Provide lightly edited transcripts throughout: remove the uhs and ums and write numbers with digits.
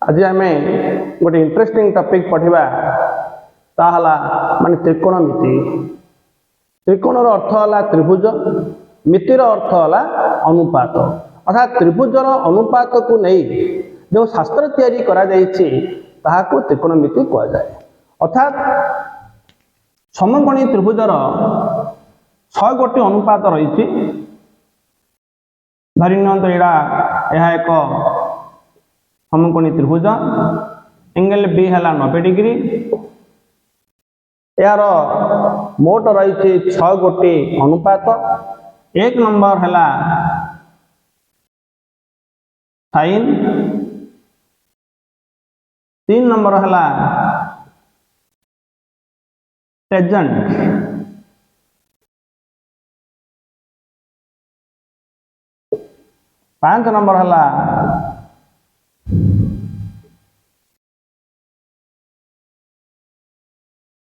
आज आम गोटे इंटरेस्टिंग टॉपिक पढ़ा ताहला माने त्रिकोणमिति। त्रिकोणर अर्थ है त्रिभुज, मितिर अर्थ है अनुपात। अर्थात त्रिभुजर अनुपात को नहीं जो शास्त्र तैयारी करा जायछि ताहाको त्रिकोणमिति कहा जाए। अर्थात समकोणी त्रिभुजर 6 गोटी अनुपात रही। धरी नियंतु यह एक समकोणी त्रिभुज, एंगल बी है 90 डिग्री। यार मोट रही 6 गोटी अनुपात। 1 नंबर है साइन, 3 नंबर है टेंजेंट, 5 नंबर है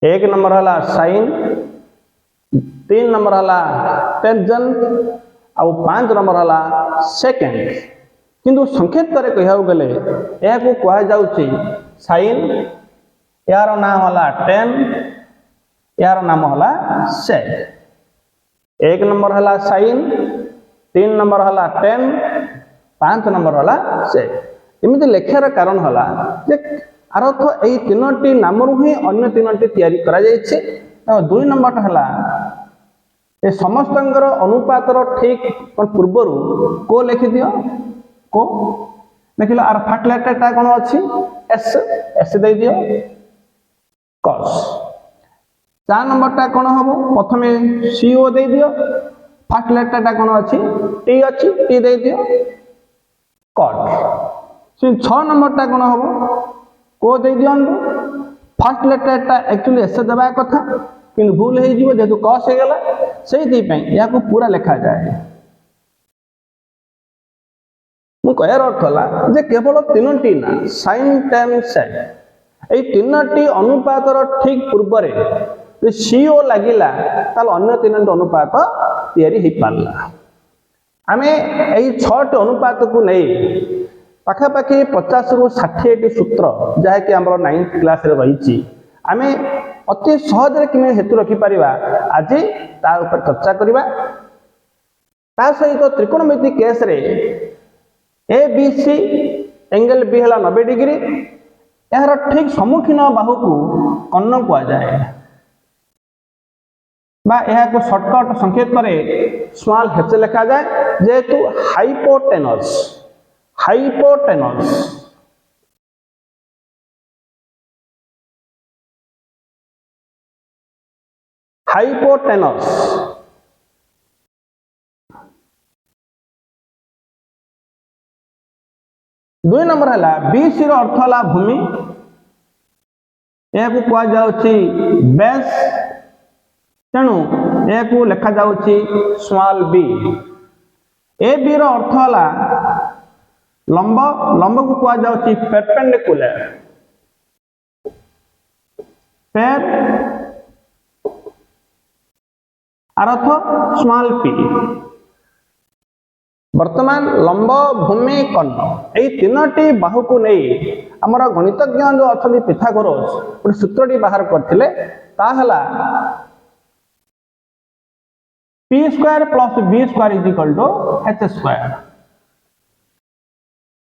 एक नंबर है साइन, 3 नंबर है टेंजेंट और 5 नंबर है सेकेंड। किंतु संक्षेप कह गले यह कह जाउछि साइन, यार नाम है टेन, यार नाम है सेक। 1 नंबर है साइन, 3 नंबर है टेन, 5 नंबर है सेक। एमती लेखार कारण है जे अर्थ यही 3टी नाम ही अन्य 3टी तैयारी करा जायछि। 2 नंबर है ये समस्त अनुपातर ठीक पूर्वर को लिखि दियो को देख लो। आर फास्ट लेटरटा कौन अच्छी एस, एस दे दियो कॉस। 4 नंबरटा कौन हम प्रथम सीओ दे दियो। फास्ट लेटरटा कौन अच्छी टी, अच्छी टी दे दियो कट। 6 नंबरटा कौन हम को दे दियो। फास्ट लेटरटा एक्चुअली एस देवा कथा कि भूल हो जेहेतु कस हो गला से या पूरा लिखा जाए। मु कहर अर्थ है केवल 3टी ना साइन टेन सेक ये 3टी अनुपातर ठीक पूर्व सीओ लगिला ताल अन्य 3टी अनुपात तैयारी हो पारला। आम यही 6टी अनुपात को नहीं पाखापाखि 50 रु 60 सूत्र जहाँकि आम 9th क्लास रही आम अति सहज कि हेतु रखिपर आज ता ऊपर चर्चा करवा। ता सहित त्रिकोणमिति केस रे A B C angle B है 90 डिग्री। यार ठीक सम्मुखीन बाहु को कर्ण कह जाए बा यह को शॉर्टकट संकेत करे स्मॉल हेच लिखा जाए जेहेतु हाइपोटेनस। हाइपोटेनस हाइपोटेनस 2 नंबर है बीसी अर्थ है भूमि। यह कह जाउछि बेस, तेणु यह लिखा जाउछि स्मॉल बी। ए बी रो अर्थ है लंब, लंब को कह जाउछि परपेंडिकुलर, पेर अर्थ स्मॉल पी। वर्तमान लंब, भूमि, कर्ण यही 3टी बाहु को नहीं आमर गणितज्ञ जो अच्छा पिथागोरस गोटे सूत्रटी बाहर करथिले ताहला p square plus b square is equal to h square.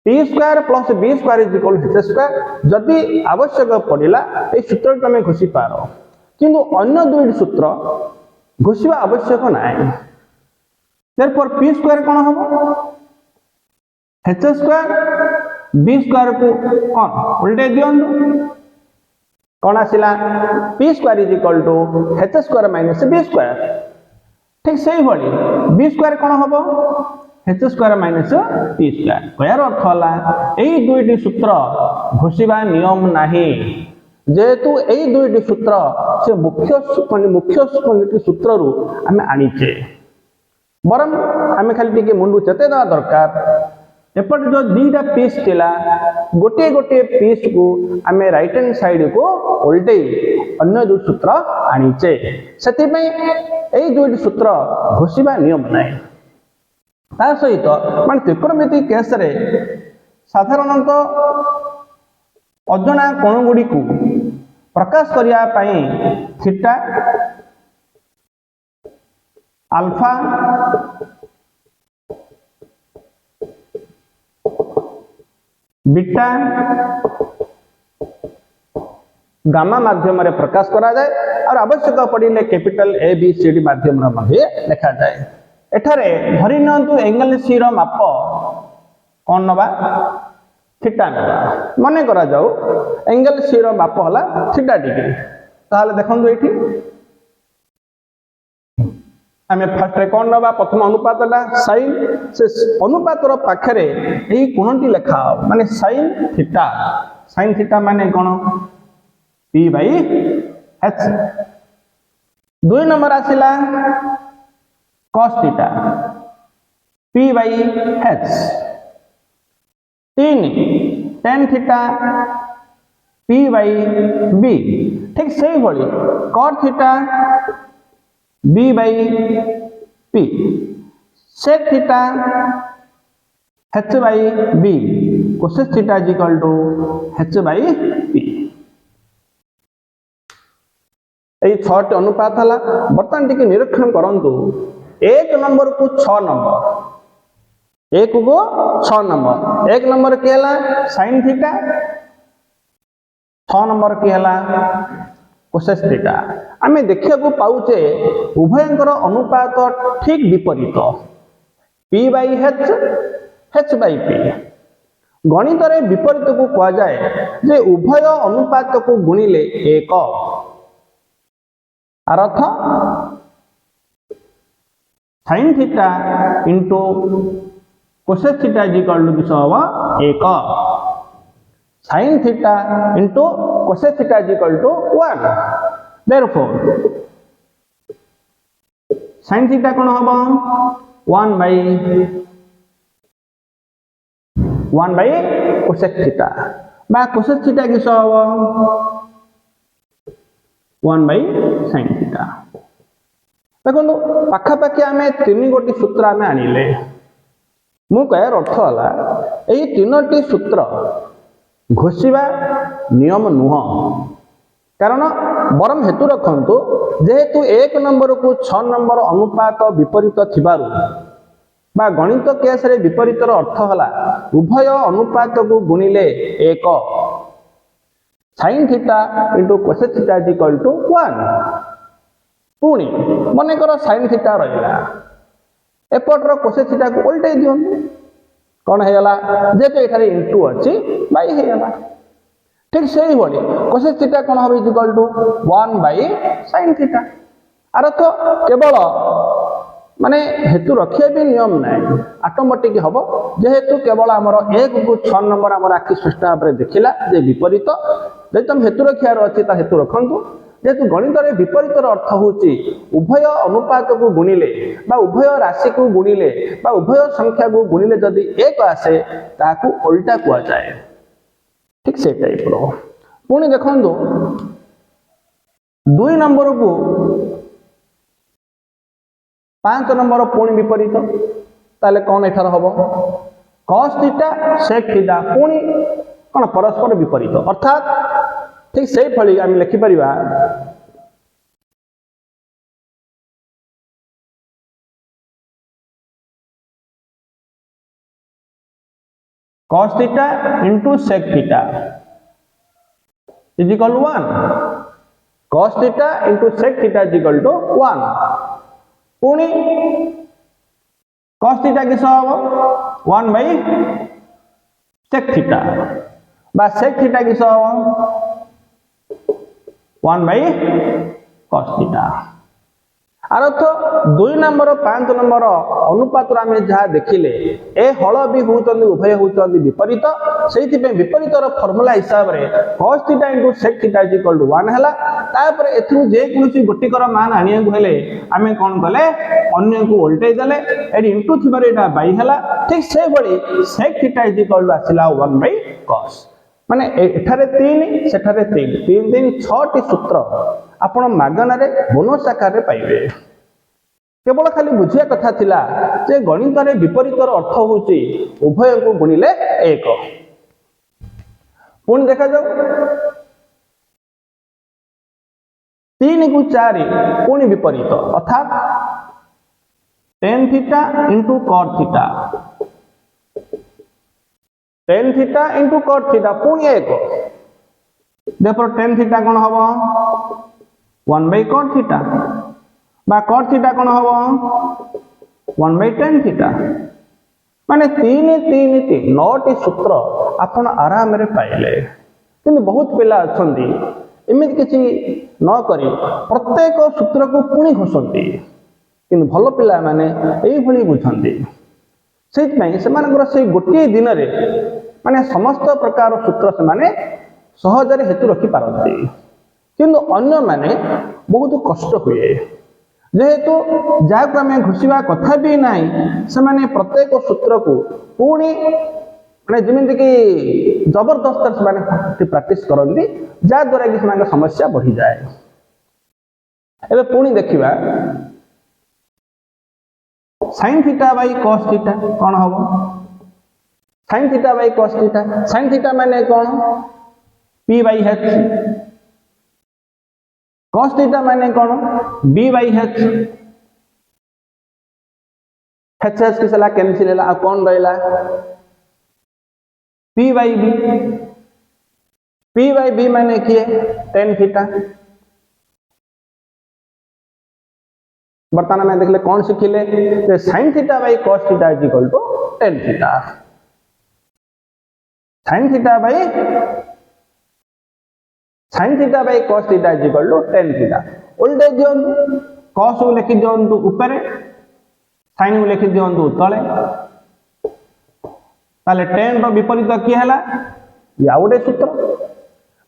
P square plus b square is equal to h square. जदि आवश्यक पड़िला ये सूत्र तुम घोषि पार, किंतु अन्य 2टी सूत्र घोषिबा आवश्यक नहीं। therefore p स्क्वायर कौन हम एच स्क्वायर, बी स्क्वायर को कौन उल्टे दियो कौन आसिला p square is equal to h square minus b square. ठीक से ही बड़ी बी स्क्वायर कौन हम h square minus p square. कहर अर्थ है यही 2टी सूत्र घोषिबा नियम नाही जेहेतु यही 2टी सूत्र से मुख्य सूत्र रू आम आनीचे। बरम आम खाली टे मुंडू चेतेदा दरकार एपट जो 2टा पीस थिला गोटे गोटे पीस को आम राइट हैंड साइड को उल्टे अन्य 2 सूत्र आनीचे। से यही 2टी सूत्र घोषिबा नियम नहीं। ता सहित मान त्रिकोणमिति केस रे साधारणतः अजଣା कोण गुडी को प्रकाश करिया पई थीटा अल्फा बीटा गामा माध्यम रे प्रकाश करा जाए और आवश्यक पड़िले capital A B C D माध्यम रे मध्ये लिखा जाए। एठारे धरि नंतु एंगल सी रो माप कोन नबा थीटा नबा माने करा जाऊ एंगल सी रो माप हला थीटा डिग्री। ताले देखंतु एठी आमे फर्स्ट रे कोन नबा प्रथम अनुपातटा sin से अनुपात रो पाखरे एही कोणटी लेखा माने sin थीटा माने कोन p by h। 2 नंबर आसिला cos theta p by h। 3 tan theta p by b। ठीक सही भली cot theta b by p sec theta h by b cosec theta is equal to h by p। এই 6টি अनुपात हला बर्तमान टिके निरीक्षण करंतु 1 नंबर को 6 नंबर 1 को 6 नंबर 1 नंबर के हला sin थीटा 6 नंबर के हला cosec थीटा। आमे देखिया को पाउचे उभयंकर अनुपात ठीक विपरीत p by h by p। गणित रे विपरीत को कहा जाए जे उभय अनुपात को गुणिले 1 अर्थ sin theta into cosec theta is equal to किस होगा 1 sin theta into cosec theta is equal to 1। therefore sin theta कौन होगा 1 by cosec थीटा बा cosec थीटा किस होगा 1 by sin थीटा। देखो पाखापाखि आम 3 गोटी सूत्र आम आनिले मु कहर अर्थ हला एई 3टी सूत्र घोषिबा नियम नुह कारण बरम हेतु रखंतु जेहेतु 1 नंबर को 6 नंबर अनुपात विपरीत थिबारु बा गणित केस रे विपरीत अर्थ हला उभय अनुपात को गुणिले 1 sin theta into cosec theta is equal to 1। पुणी मने करो sin थीटा रहिला एपटर cosec थीटा को उल्टे दियो कोन हेला जेते एठारे इनटू अछि बाई हेला। ठीक सही बोली cosec थीटा कोन होबे is equal to 1 by sin theta. आर तो केवल माने हेतु रखिया भी नियम नाही ऑटोमेटिक हबो जेहेतु केवल हमर 1 को 6 नंबर हमर आखि स्पष्ट भाबरे देखिला जे विपरीत जे तुम हेतु रखियार अछि ता हेतु रखंतु जेहेतु गणित रे विपरीत अर्थ होची उभय अनुपात को गुणिले बा उभय राशि को गुणिले बा उभय संख्या को गुणिले जदि 1 आसे ताकू उल्टा कुआ जाए। ठीक से टाइप रो पुणी देखंतु 2 नंबर को 5 नंबर पुणी विपरीत ताले कौन एठार हबो cos थीटा sec थीटा पुणी कौन परस्पर विपरीत अर्थात ठीक से फली आम लिखि परिबा cos theta into sec theta is equal to 1 cos theta into sec theta is equal to 1 पुणी cos थीटा किस होबो 1 by sec थीटा बा sec थीटा किस होबो 1 by cos थीटा। आर तो 2 नंबर 5 नंबर अनुपात आम जहाँ देखिले ए हल भी होउचंदी उभय होउचंदी विपरीत सेति पे विपरीत फॉर्मूला हिसाब रे cos theta into sec theta is equal to 1 हला। तापर एथु जे कोनसी गोटिकर मान आनिया को हेले आमे कोन कले अन्य को वोल्टेज देले एडी इनटू थिबारे एटा बाई हला। ठीक से बळी sec theta is equal to आसिला 1 by cos माने एठारे 3 सेठारे 3 3 3 6 टी सूत्र आपण मागना रे बोनस आकार रे पाइबे। केवल खाली बुझिया कथा थिला जे गणित रे विपरीत अर्थ होची उभय को गुणिले 1 पुणी देखा जाऊ 3 को 4 पुणी विपरीत अर्थात tan theta into cot theta, tan theta into cot theta पुणी 1 देखो tan थीटा कौन हम 1/cot थीटा बा cot थीटा कौन हम 1/tan थीटा माने 3 3 3 9टी सूत्र आपण आराम रे पाइले। किंतु बहुत पिला अछंती एमिति किछि न करी प्रत्येक सूत्र को पुणी घोषंती किंतु भल पिला माने एई भली बुझंती सेति पई सेमानकर से गोटे दिन रे माने समस्त प्रकार सूत्र से माने सहज रे हेतु रखि पारंती किंतु अन्य माने बहुत कष्ट हुए जेहेतु जहां आम घोषिबा कथा भी नहीं से माने प्रत्येक सूत्र को पुणी माने जमीन कि जबरदस्त से माने प्रैक्टिस करंती जा द्वारा कि से समस्या बढ़ी जाए। एबे पुणी देखिबा sin theta by cos theta कौन हबो sin theta by cos theta sin theta माने कौन p by h cos theta माने कौन b बाई h h की सला कैंसिल होला आ कौन रहला p बाई b माने किए tan थीटा। वर्तमान में देखले कौन सिखिले sin theta by cos theta is equal to tan theta sin theta by cos theta is equal to tan theta उल्टे दियंतु cos को लिखि दियंतु ऊपर sin को लिखि दियंतु तळे ताले tan रो विपरीत की हला या गोटे सूत्र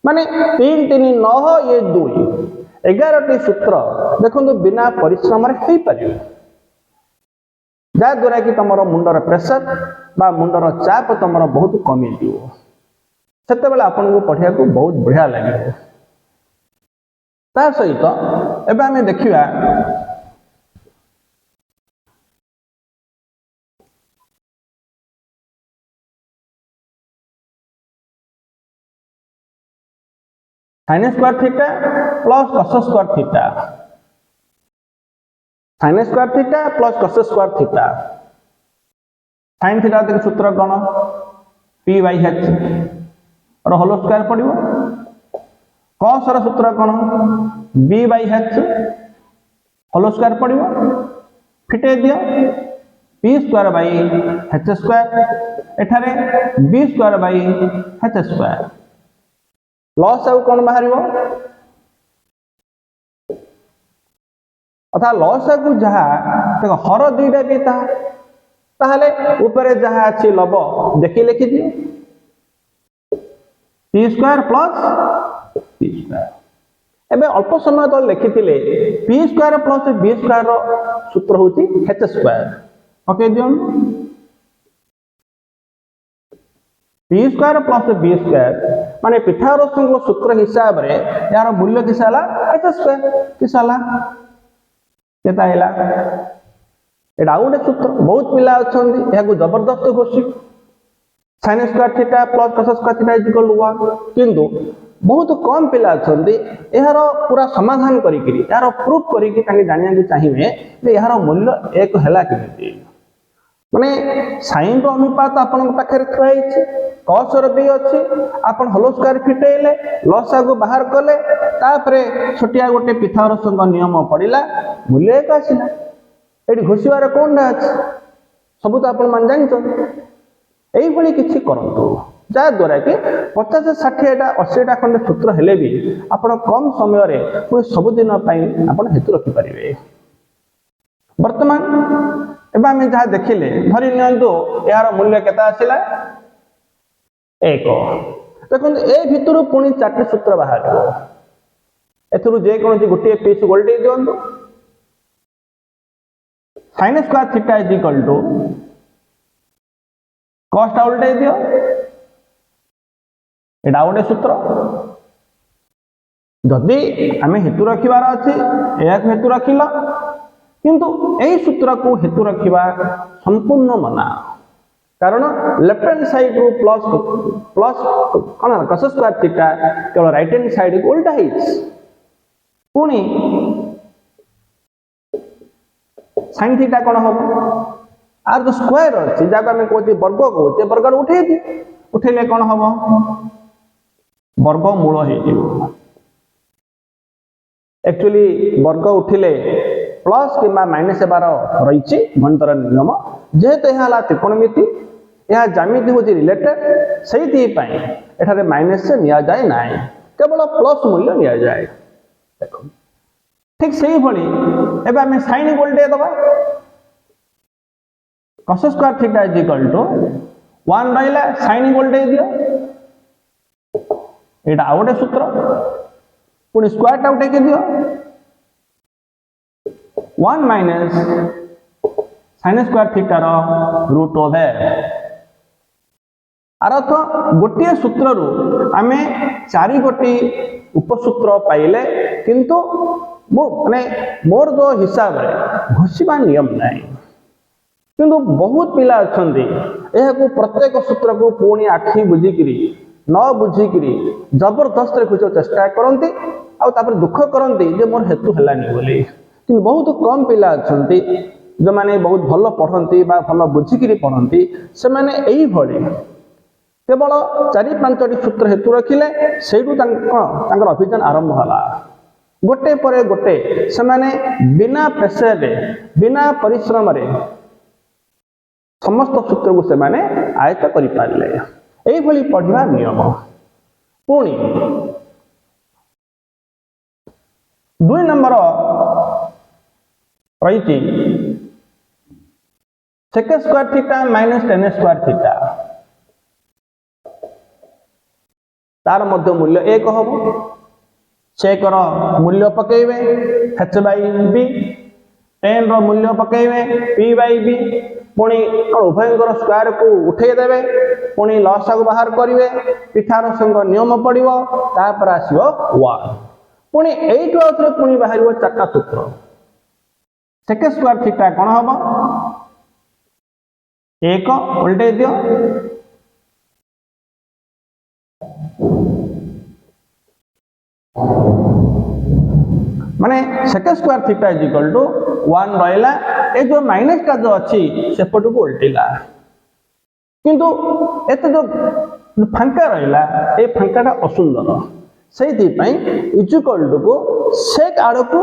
माने 3 3 9 ये 2 11टी सूत्र देखो बिना परिश्रम हो पारे जा द्वारा कि तुम मुंडर प्रेसर बा मुंडर चाप तुम बहुत कमी जीव से आपन को पढ़िया को बहुत बढ़िया लगे। ता सहित एबे आमे देखिबा sin square theta plus cos square theta sin square theta plus cos square theta sin theta के सूत्र कौन p बाई h और होल स्क्वायर पड़िबो cos र सूत्र कौन b by h whole square पड़िबो फिटे दियो p square by h square एठारे b square by h square लॉस आउ कौन बाहर अर्थात लॉस को जहा देखो हर दुईटा भी ताहले ऊपर जहा अच्छी लब देखी लिखि दियो p square plus p square एबे अल्प समय तो लिखिथिले p square plus b square रो सूत्र होची h स्क्वायर ओके दियो p square plus b square माने पिथागोरस को सूत्र हिसाब रे यार मूल्य किसाला h स्क्वायर किसाला केता हैला एडा गोटे सूत्र बहुत पिला अछंदी एहा को जबरदस्त घोषि sin square theta plus cos square theta is equal to 1 किंतु बहुत कम पिला अछंदी एहार पूरा समाधान करी करी यार प्रूफ करी कि ताके जानिया के चाहिए जे एहार मूल्य 1 हैला किमिति माने sin रो अनुपात आपन पाखरे थुआई छै cos रो भी अछि आपन होल स्क्वायर फिटेले लॉस को बाहर कले तापरे छोटिया गोटे पिथागोरस को नियम पड़िला मूल्य 1 आसिला एडी घोषिबार कोनडा अछि सब तो आपन मान जानि तो एई भली किछि करंतु जा द्वारा कि 50 60 टा 80 टा खंड सूत्र हेले भी आपन कम समय रे पुनी सब दिन पई आपन हेतु रखि परिबे। वर्तमान एबा हम जहा देखिले धरि नियंतु यार मूल्य केता आसिला 1 देखो ए भितर पुनी 4टी सूत्र बाहर एथुरु जे कोनसी गोटे पीस गोल्डे दियंतु sin square theta is equal to cos टा उल्टे दियो एडा गोटे सूत्र जदि आमे हेतु रखिबार अछि एक हेतु रखिला किंतु एई सूत्र को हेतु रखिबा संपूर्ण मना कारण लेफ्ट हैंड साइड रू प्लस प्लस कौन cos स्क्वायर थीटा केवल राइट हैंड साइड को उल्टा है पुणी sin थीटा कौन हम आर जो स्क्वायर अच्छी जहाँ आम कहते वर्ग कहते वर्ग उठे उठेले कौन हम वर्गमूल हो एक्चुअली वर्ग उठिले प्लस कि माइनस बार रही गणितर नियम जेहेतु यह त्रिकोणमिति यह ज्यामिति हूँ रिलेटेड से माइनस से निया जाए ना केवल प्लस मूल्य निया जाए ठीक से भाई एवं आम साइन गोल्टे दबा cos square theta is equal to 1 रहा साइन गोल्टे दियो यहाँ आउ गोटे सूत्र पुणी स्क्वायर टाउ टेक दियो 1 minus sine square theta root over आर अर्थ गोटे सूत्र रू आम 4 गोटी उपसूत्र पाइले किंतु माने मोर जो हिसाब रे घोषिबा नियम नहीं किंतु बहुत पिला अछंती एहाकू प्रत्येक सूत्र को पुणी आखि बुझिकिरी न बुझिकिरी जबरदस्त रे खोज चेष्टा करंती आ तापर दुख करंती जे मोर हेतु हलानी बोली किंतु बहुत कम पिला अछंती जो माने बहुत भल पढ़ंती बा भल बुझिकिरी पढ़ंती से माने एही भली केवल 4-5टी सूत्र हेतु रखिले सेठू तांकर अभियान आरंभ होला गोटे परे गोटे से माने बिना प्रेशर रे बिना परिश्रम रे समस्त सूत्र को से माने आयत्त करि पारिले एही भली पढ़िबा नियम पुणी 2 नंबर रही sec square theta minus tan square theta तार मध्य मूल्य 1 हम sec मूल्य पकेबे h बाई b tan रो मूल्य पकेबे p बाई b पुणी उभयंकर स्क्वायर को उठे देवे पुणी लसा को बाहर करेंगे पिठार संग नियम पड़ो तापर आसो 1 पुणी एटू आउे पुणी बाहर 4टा सूत्र sec स्क्वायर थीटा कौन हम 1 उल्टे दियो माने sec square theta is equal to 1 रहा ए जो माइनस का जो अच्छी सेपट को उल्टिला किंतु एत जो फांका रहा ए फांकाटा असुंदर से इज इक्वल टू को सेक आड़ को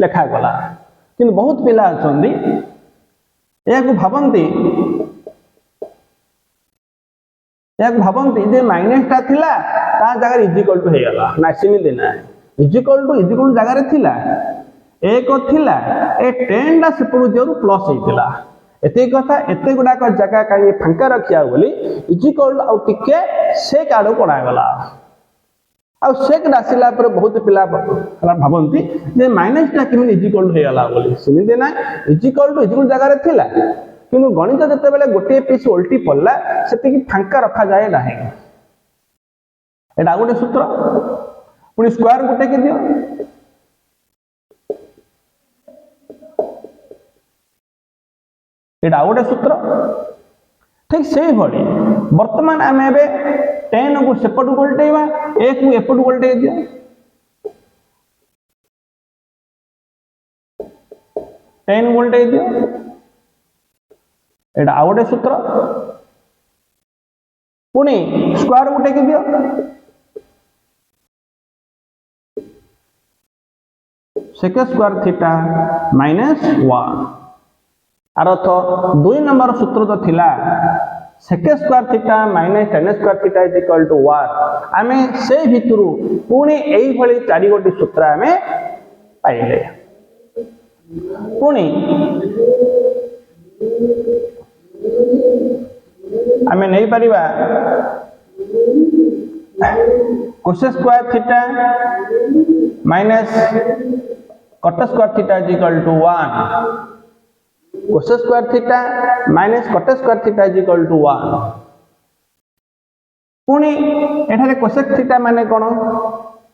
लेखा गला किंतु बहुत पिला अछंती या भावंती जे माइनस टा थिला ता जगह इज इक्वल टू हे गला ना सेमिति ना इज इक्वल टू जगह थिला 1 थिला ए tan टा सेपरु जेरु प्लस हेतिला एते कथा एते गुडा जगह कहीं फांका रखिया बोली इज इक्वल टू आउ टिके सेक आड़ पड़ा गला आ सेक आसिला पर बहुत पिला भावंती जे माइनस टा किमि इज इक्वल टू हे गला बोली सेमिति ना इज इक्वल टू जगह थिला किंतु गणित जते बेले गोटे पीस उल्टी पड़ला सेति की फांका रखा जाए नाही एटा गोटे सूत्र पुनी स्क्वायर गोटे के दियो एटा गोटे सूत्र ठीक से भली वर्तमान आम ए tan को सेपट उल्टेवा ए को एपट उल्टे दियो tan उल्टे दियो एटा आ गोटे सूत्र पुणी स्क्वायर गोटे के दियो sec स्क्वायर थीटा माइनस 1 आर अर्थ 2 नंबर सूत्र जो थिला sec square theta minus tan square theta is equal to 1 आमे से भितरु पुणी एई भली 4 गोटी सूत्र आमे पाइले पुणी आमे नहीं परिबा cos square theta minus cot square theta is equal to 1 cos square theta minus cot square theta is equal to 1 पुणी एठारे cosec थीटा माने कोन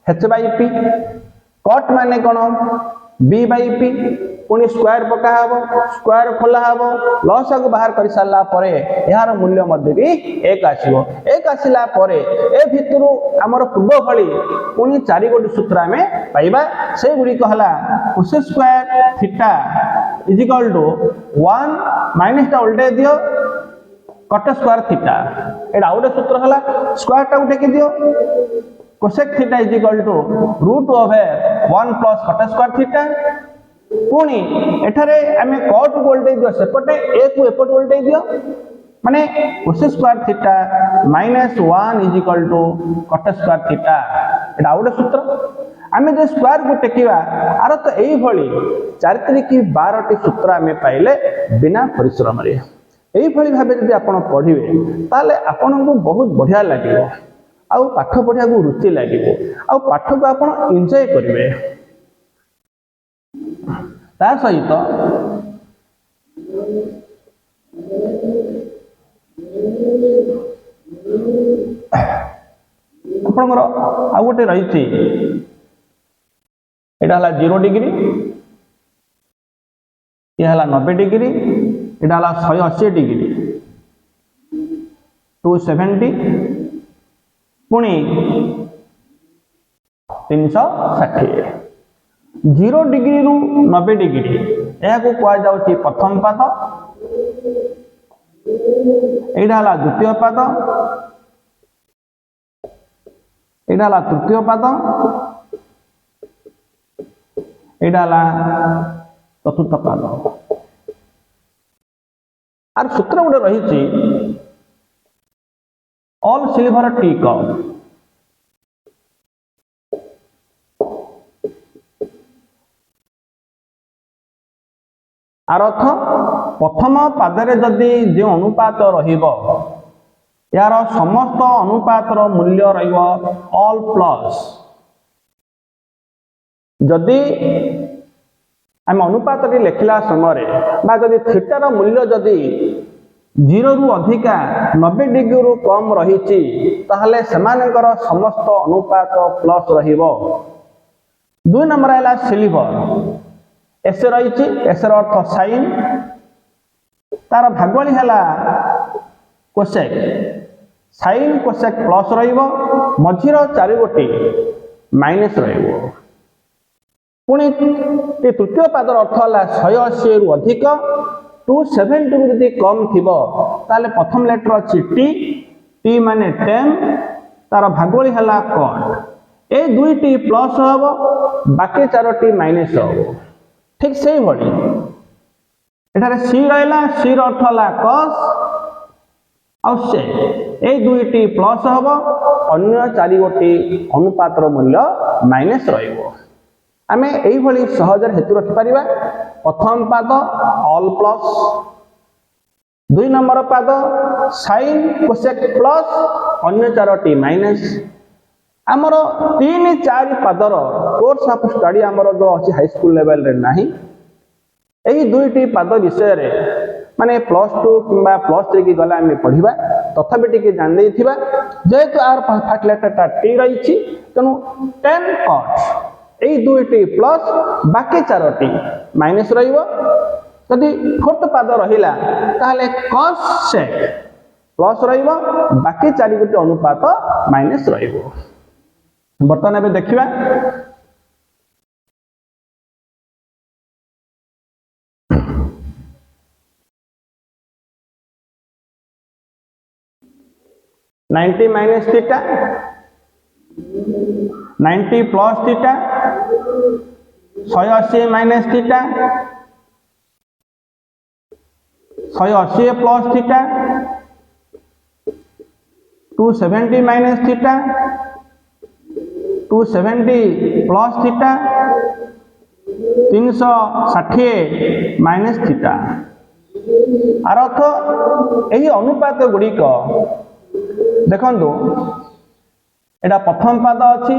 h बाई p cot माने कोन b बाई p पुणी स्क्वायर पका हम स्क्वायर खोला हम लसा को बाहर कर सारा पर यार मूल्य मध्य भी 1 आसो 1 आसला ए भितर आमर पूर्व भली पुणी 4 गोटी सूत्र आम पाइबा से गुड़िक है cosec square theta is equal to 1 minus टा उल्टे दियो कट स्क्वायर थीटा एटा आउटे सूत्र है स्क्वायर टा टेकी दियो cosec theta is equal to root over 1 plus cot square theta पुणी एठारे आमे कट को उल्टे दियो सेपटे ए को एपट उल्टे दियो माने cosec square theta minus 1 is equal to cot square theta एटा आउटे सूत्र आमे जो स्क्वायर को टेकिबा आर तो एई भली 4 3 12 टी सूत्र आमे पाइले बिना परिश्रम रे एई भली भाबे जदि आपण पढिबे ताले आपण को बहुत बढ़िया लागिवो आउ पाठ पढ़िया को रुचि लगे आउ पाठ को आप एंजॉय करेंगे ता सहित आपणकर आउ गोटे रही यहाँ 0 डिग्री यह 90 डिग्री यहाँ 180 डिग्री 270 पुणी 360 0 डिग्री रु 90 डिग्री यह को कह जाउछि प्रथम पाद एटा द्वितीय पाद एटा तृतीय पाद एटा चतुर्थ पाद आर सूत्र गोटे रही ऑल सिल्वर टी कप आर अर्थ प्रथम पादरे जदि जो अनुपात रहिबो यार समस्त अनुपातर मूल्य रहिबो ऑल प्लस जदि आम अनुपात लिखला समय बा जदि थीटार मूल्य जदि 0 रु अधिका 90 डिग्री रु कम रही ताहले सेमानकर समस्त अनुपात प्लस रहिबो 2 नंबर है सिल्वर एस रही एस अर्थ साइन तार भागवली है कोसेक साइन कोसेक प्लस रहिबो मझीर 4 गोटी माइनस रहिबो पुणी तृतीय पादर अर्थ है 180 रु अधिक 270 रु यदि कम थिबो ताले प्रथम लेटर अछि टी माने 10 तार भागवली है कट ए 2 टी प्लस हबो बाकी 4 टी माइनस हबो ठीक से भली एठारे सी रहला सी अर्थ है कस और से ए 2 टी प्लस हबो अन्य 4 गोटी अनुपातर मूल्य माइनस रहिबो आमे एई भली सहजर हेतु रखि परिबा प्रथम पाद ऑल प्लस 2 नंबर पाद साइन कोसेक प्लस अन्य 4 टी माइनस आमर 3 4 पादर कोर्स ऑफ स्टडी आमर जो अछि हाई स्कूल लेवल रे नाही एई 2 टी पाद विषय रे माने +2 किंबा +3 की गला आमे पढिबा तथापि टिके जान देथिबा जेतु आर फर्स्ट लेटर टा टी रही छि तनु 10 कट एई 2 टी प्लस बाकी 4 टी माइनस रहिबो यदि फोर्थ पाद रहिला ताले cos sec प्लस रहिबो बाकी 4 गोटी अनुपात माइनस रहिबो बर्तमान एबे देखिबा नाइन्टी माइनस थीटा 90 प्लस थीटा 180 माइनस थीटा 180 प्लस थीटा 270 माइनस थीटा 270 प्लस थीटा 360 माइनस थीटा आर अर्थ यही अनुपात गुड़िक देखंतु एटा प्रथम पाद अछि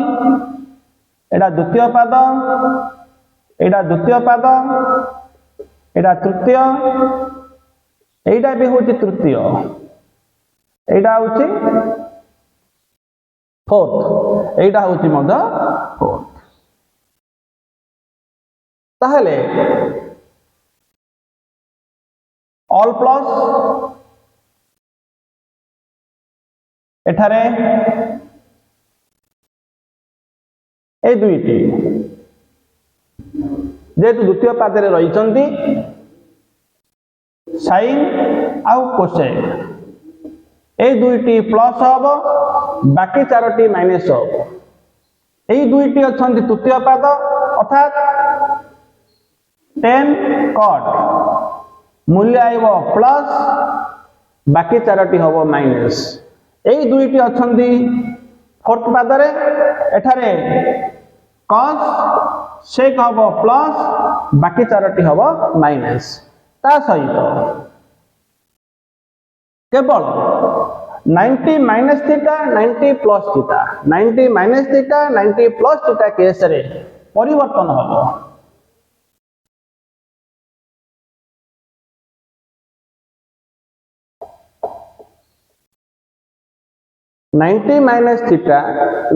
एटा द्वितीय पाद एटा द्वितीय पाद एटा तृतीय एटा भी होछि तृतीय एटा होछि फोर्थ एटा होछि मध्य फोर्थ ताहले ऑल प्लस एठारे ए दुईटी जेहेतु द्वितीय पादे रही साइन आउ कोसेक ए दुईटी प्लस हम बाकी चारोटी माइनस हम यही दुईटी अच्छा तृतीय पाद अर्थात tan cot मूल्य आइब प्लस बाकी चारोटी हम माइनस यही दुईटी अच्छा फोर्थ पादरे एठारे cos sec हम प्लस बाकी चारोटी हम माइनस ता सहित केवल 90 माइनस थीटा 90 प्लस थीटा 90 माइनस थीटा 90 प्लस थीटा केस रे परिवर्तन हम 90 माइनस थीटा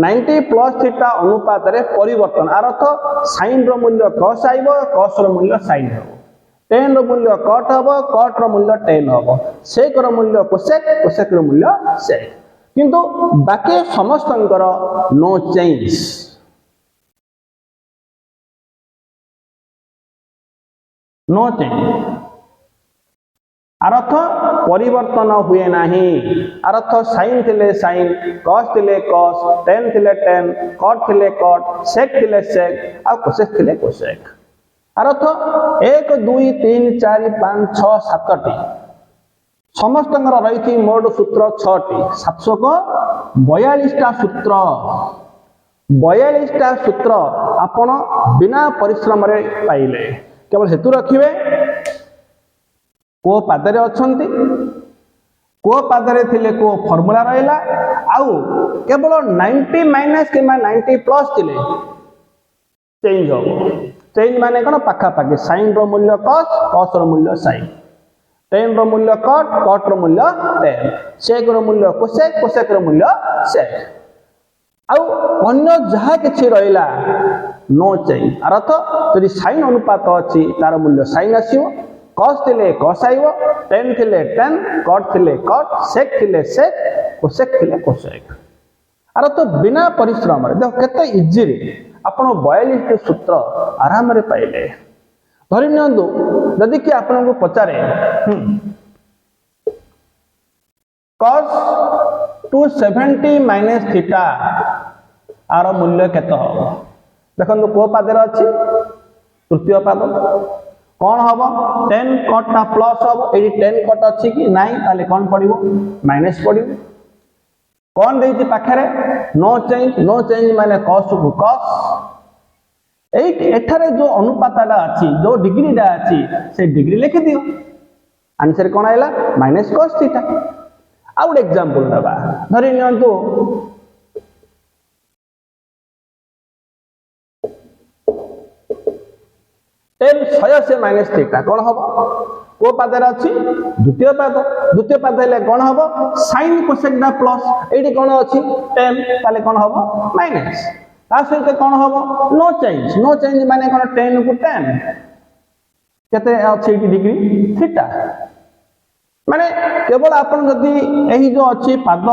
90 प्लस थीटा अनुपात रे परिवर्तन अर्थ साइन रो मूल्य cos आइब cos रो मूल्य sin हो tan रो मूल्य cot हो cot रो मूल्य tan हो sec रो मूल्य cosec cosec रो मूल्य sec किंतु बाकी समस्तंकर नो चेंज अर्थ परिवर्तन हुए नाही अर्थ साइन थिले साइन cos थिले cos tan थिले tan cot थिले cot sec थिले sec आ cosec थिले cosec अर्थ 1 2 3 4 5 6 7 टी समस्त रही मोट सूत्र 6 टी 742 टा सूत्र 42 टा सूत्र आपण बिना परिश्रम रे पाइले केवल हेतु रखिबे को पादरे अछंती को पादरे थिले को फार्मूला रहला आउ केवल 90 माइनस किमा 90 प्लस थिले चेंज हो चेंज माने कोन पाखा पाखी sin रो मूल्य cos cos रो मूल्य sin tan रो मूल्य cot cot रो मूल्य tan sec रो मूल्य cosec cosec रो मूल्य sec आउ अन्य जहा किछि रहला नो चेंज अर्थ यदि sin अनुपात अछि तार मूल्य sin आसीओ cos थिले cos आइबो tan थिले tan cot थिले cot sec थिले sec cosec थिले cosec अरे तो बिना परिश्रम रे देखो केते इजी रे आपण 42 टी सूत्र आराम रे पाइले धरि नियंतु यदि कि आपण को पचारे cos 270 माइनस थीटा आर मूल्य केते हो देखंतु को पादरे अछि तृतीय पाद कौन हम tan cot टा प्लस हम एडी tan cot अछि कि नाही ताले कौन पडिबो माइनस पडिबो कौन देछि पाखरे नो चेंज माने cos टू cos एठारे जो अनुपातटा अछि जो डिग्रीटा अछि से डिग्री लिखि दियो आंसर कोन आइला माइनस cos थीटा आ गुड एग्जांपल दबा धरि नियंतु tan 100 से माइनस थीटा कौन हम को पादरे अछि द्वितीय पाद हेले कौन हम sin cosec डा प्लस एडी कौन अछि tan ताले कौन हम माइनस ता सहित कौन हम नो चेंज माने कौन tan को tan केते अछि डिग्री थीटा माने केवल आपण जदी एही जो अछि पाद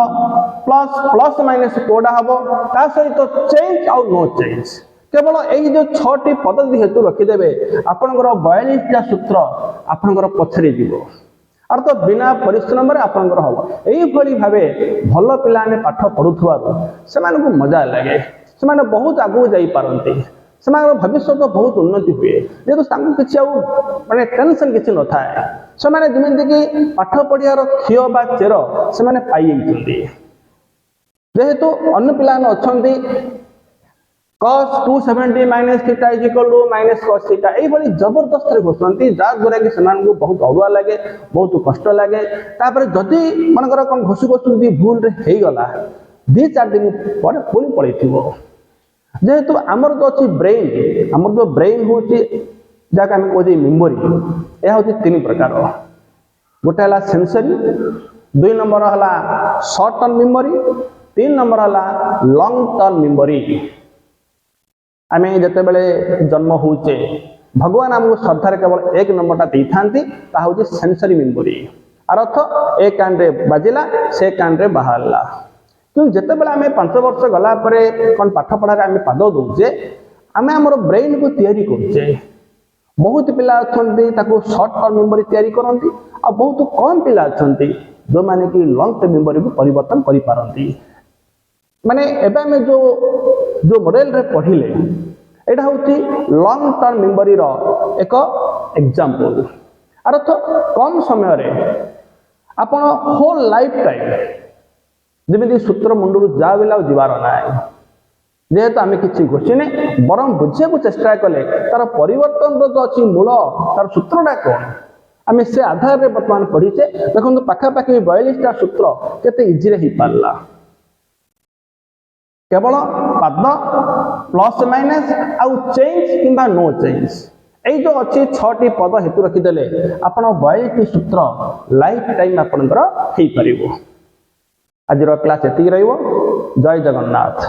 प्लस माइनस कोडा हबो ता सहित चेंज आउ नो चेंज केवल यही जो 6टी पद्धति हेतु रखिदेवे आपणकर 42 टा सूत्र आपणकर पछरे जीवो अर्थ बिना परिश्रम रे आपणकर हबो एही भली भाबे भल पिलाने पाठ पढुथवारो सेमान को मजा लागे सेमान बहुत आगु जाई पारंती सेमान भविष्य तो बहुत उन्नति हुए जेतो तांको किछि आ माने टेंशन किछि न थाए सेमान जेमिति कि पाठ पढियार खियो बा चेर सेमान पाई जइतुंदी जेहेतु अन्य पिलाने अछंती cos 270 minus theta is equal to minus cos theta एही भली जबरदस्त रे घोषणती जा द्वारा कि समान को बहुत अडुआ लागे बहुत कष्ट लागे तापर जदी मनकर कोन घोषु दी भूल रे हेई गला 2-4 दिन पर पुनी पळैथिबो जेहेतु हमर तो अछि ब्रेन हमर जो ब्रेन होची जाका हम कोजी मेमोरी ए होची तीन प्रकार गोटे हला सेंसरी 2 नंबर हला शॉर्ट टर्म मेमोरी 3 नंबर हला लॉन्ग टर्म मेमोरी आमे जते बेले जन्म होचे भगवान आमको श्रद्धार केवल 1 नंबरटा दे था हूँ सेंसरी मेमोरी आर अर्थ ए कान रे बाजिला से कान रे बाहरला क्योंकि जिते बड़े आम 5 वर्ष गला कौन पाठ पढ़ार आम पाद दौचे आम आम ब्रेन को तैयारी करुचे बहुत पिला अच्छा शॉर्ट टर्म मेमोरी तैयारी करती आ बहुत कम पिला अच्छा जो माने कि लॉन्ग टर्म मेमोरी को परिवर्तन करि पारंती माने एबे में जो मॉडल रे पढ़िले एटा होची लॉन्ग टर्म मेमोरी रो एक एग्जांपल आर तो कम समय रे आपण होल लाइफ टाइम जेमिति सूत्र मुंडू जा बिला जीवार नाय जेहेतु आम किसी घोषिने बरम बुझे को चेष्टा कले तार परिवर्तन जो अच्छी मूल तार सूत्रटा कौन आम से आधार में बर्तमान पढ़ीचे देखो पाखापाखि 42टा सूत्र केते इजी रे पारला केवल पाद प्लस माइनस आउ चेंज किंबा नो चेंज এই जो अच्छी 6टी पद हेतु रखिदेले आपण 42टी सूत्र लाइफ टाइम आपनकर हेई परिबो। आज क्लास एतिक रहिबो। जय जगन्नाथ।